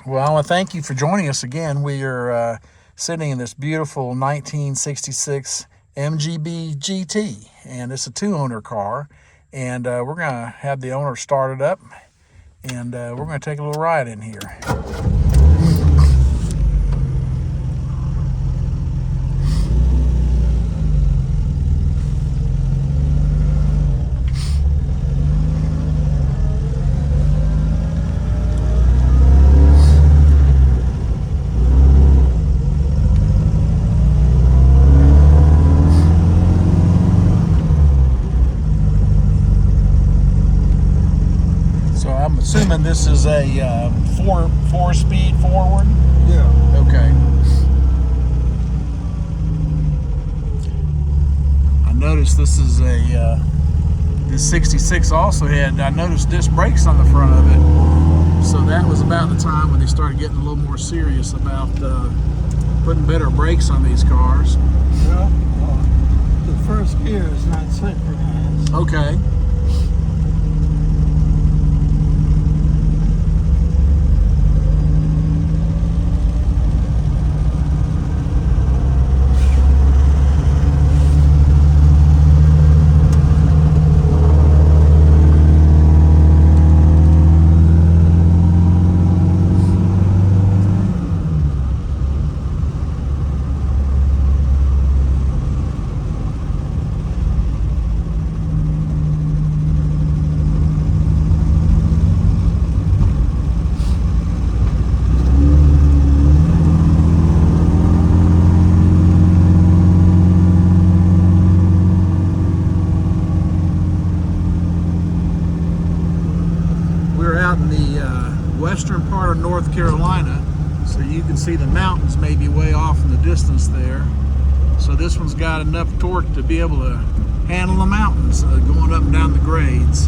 Well, I want to thank you for joining us again. We are sitting in this beautiful 1966 MGB GT, and it's a two-owner car. And we're going to have the owner start it up, and we're going to take a little ride in here. I'm assuming this is a four-speed forward? Yeah. Okay. I noticed this is this 66 also had, I noticed disc brakes on the front of it. So that was about the time when they started getting a little more serious about putting better brakes on these cars. Well, the first gear is not synchronized. Okay. We're out in the western part of North Carolina, so you can see the mountains maybe way off in the distance there. So this one's got enough torque to be able to handle the mountains going up and down the grades.